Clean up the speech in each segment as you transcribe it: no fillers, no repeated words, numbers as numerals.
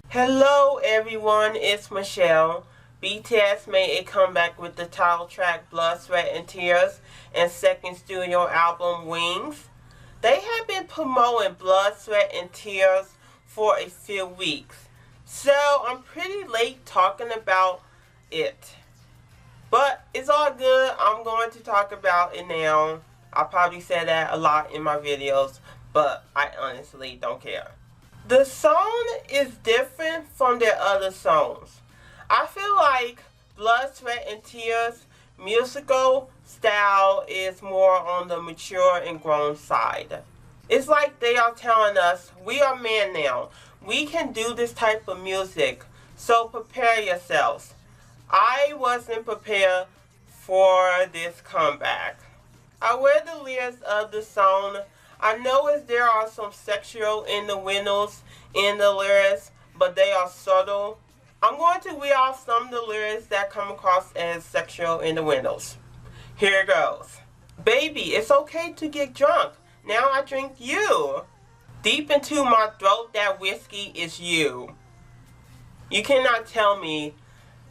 Hello everyone, it's Michelle. BTS made a comeback with the title track Blood, Sweat, and Tears and second studio album Wings. They have been promoting Blood, Sweat, and Tears for a few weeks, so I'm pretty late talking about it. But it's all good, I'm going to talk about it now. I probably say that a lot in my videos, but I honestly don't care. The song is different from their other songs. I feel like Blood, Sweat, and Tears musical style is more on the mature and grown side. It's like they are telling us, we are men now. We can do this type of music, so prepare yourselves. I wasn't prepared for this comeback. I read the lyrics of the song. I noticed there are some sexual innuendos in the lyrics, but they are subtle. I'm going to read off some of the lyrics that come across as sexual innuendos. Here it goes. Baby, it's okay to get drunk. Now I drink you. Deep into my throat, that whiskey is you. You cannot tell me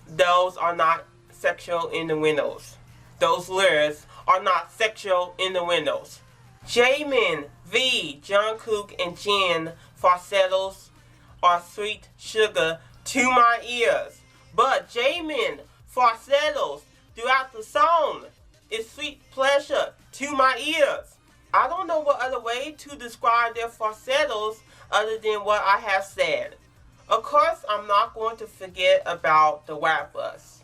those are not sexual innuendos. Those lyrics are not sexual innuendos. Jaemin, V, Jungkook, and Jin falsettos are sweet sugar to my ears. But Jaemin falsettos throughout the song is sweet pleasure to my ears. I don't know what other way to describe their falsettos other than what I have said. Of course, I'm not going to forget about the rappers.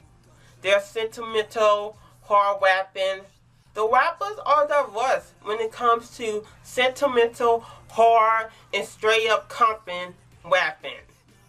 They're sentimental, hard rapping. The rappers are diverse when it comes to sentimental, hard, and straight up comping rapping.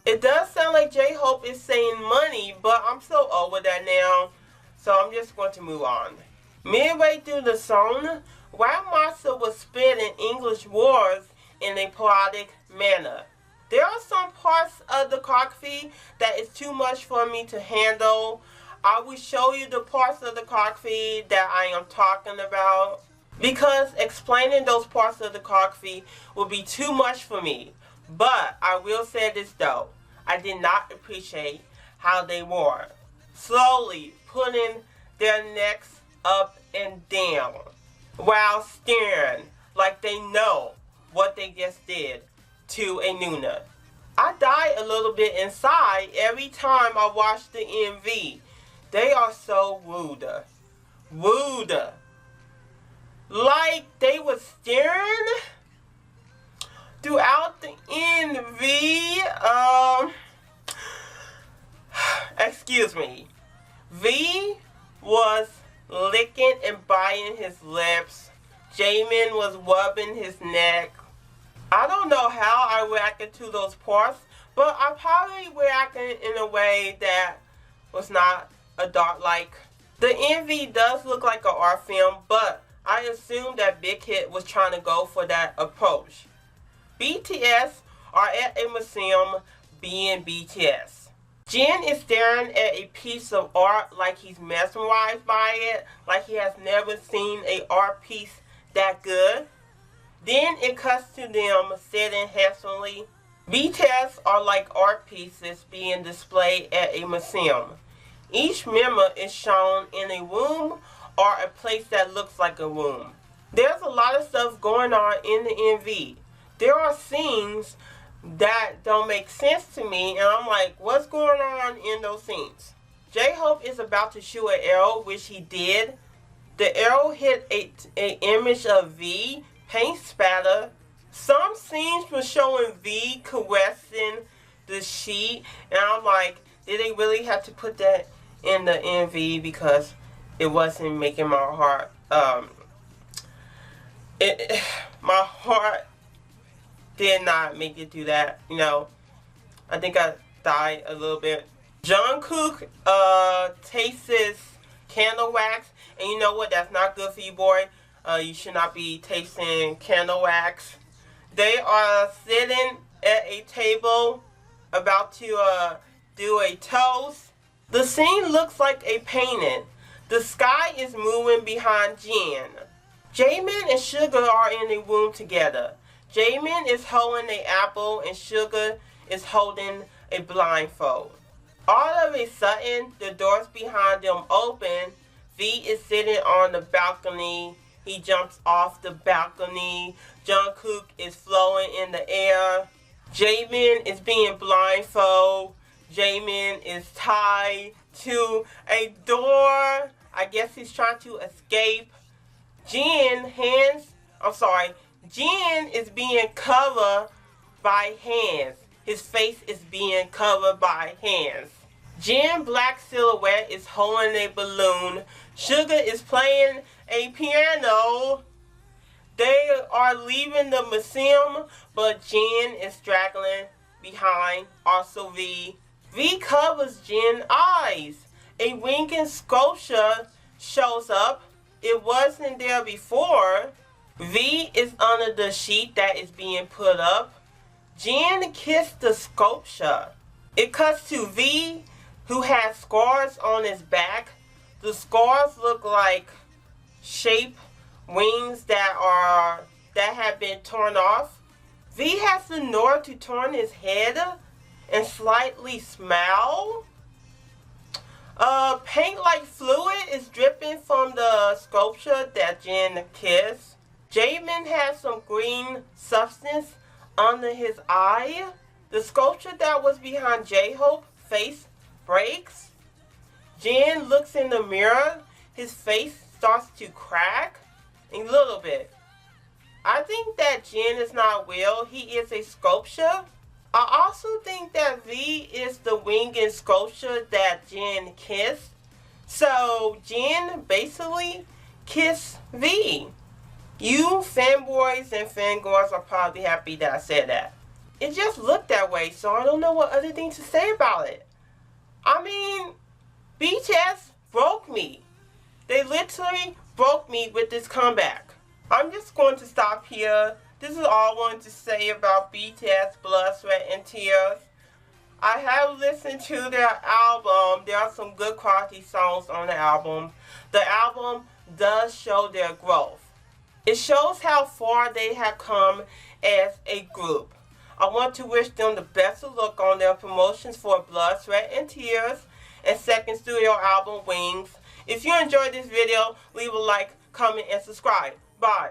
It does sound like J-Hope is saying money, but I'm so over that now, so I'm just going to move on. Midway through the song, Rap Monster was spitting English words in a poetic manner. There are some parts of the choreography that is too much for me to handle. I will show you the parts of the choreography that I am talking about, because explaining those parts of the choreography will be too much for me. But I will say this though, I did not appreciate how they were slowly putting their necks up and down while staring like they know what they just did to a Nuna. I die a little bit inside every time I watch the MV. They are so rude. Rude. Like they were staring throughout the MV. Excuse me. V was licking and biting his lips. Jaemin was rubbing his neck. I don't know how I reacted to those parts, but I probably reacted in a way that was not adult-like. The MV does look like an art film, but I assume that BigHit was trying to go for that approach. BTS are at a museum being BTS. Jin is staring at a piece of art like he's mesmerized by it, like he has never seen an art piece that good. Then it cuts to them sitting handsomely. BTS are like art pieces being displayed at a museum. Each member is shown in a room or a place that looks like a room. There's a lot of stuff going on in the MV. There are scenes that don't make sense to me, and I'm like, what's going on in those scenes? J-Hope is about to shoot an arrow, which he did. The arrow hit an image of V, paint spatter. Some scenes were showing V caressing the sheet, and I'm like, did they really have to put that in the MV? Because it wasn't making my heart, my heart did not make it do that, you know. I think I died a little bit. Jungkook tastes candle wax, and you know what, that's not good for you, boy. You should not be tasting candle wax. They are sitting at a table about to do a toast. The scene looks like a painting. The sky is moving behind Jin. Jaemin and Suga are in a room together. Jamin is holding an apple and Sugar is holding a blindfold. All of a sudden, the doors behind them open. V is sitting on the balcony. He jumps off the balcony. Jungkook is floating in the air. Jamin is being blindfolded. Jamin is tied to a door. I guess he's trying to escape. Jin is being covered by hands. His face is being covered by hands. Jin Black Silhouette is holding a balloon. Sugar is playing a piano. They are leaving the museum, but Jin is straggling behind. Also V. V covers Jin's eyes. A winged sculpture shows up. It wasn't there before. V is under the sheet that is being put up. Jin kissed the sculpture. It cuts to V, who has scars on his back. The scars look like shape wings that have been torn off. V has the nerve to turn his head and slightly smile. Paint-like fluid is dripping from the sculpture that Jin kissed. Jamin has some green substance under his eye. The sculpture that was behind J-Hope's face breaks. Jin looks in the mirror. His face starts to crack a little bit. I think that Jin is not real. He is a sculpture. I also think that V is the winged sculpture that Jin kissed. So Jin basically kissed V. You fanboys and fangirls are probably happy that I said that. It just looked that way, so I don't know what other thing to say about it. I mean, BTS broke me. They literally broke me with this comeback. I'm just going to stop here. This is all I wanted to say about BTS Blood, Sweat, and Tears. I have listened to their album. There are some good quality songs on the album. The album does show their growth. It shows how far they have come as a group. I want to wish them the best of luck on their promotions for Blood, Sweat, and Tears and second studio album, Wings. If you enjoyed this video, leave a like, comment, and subscribe. Bye.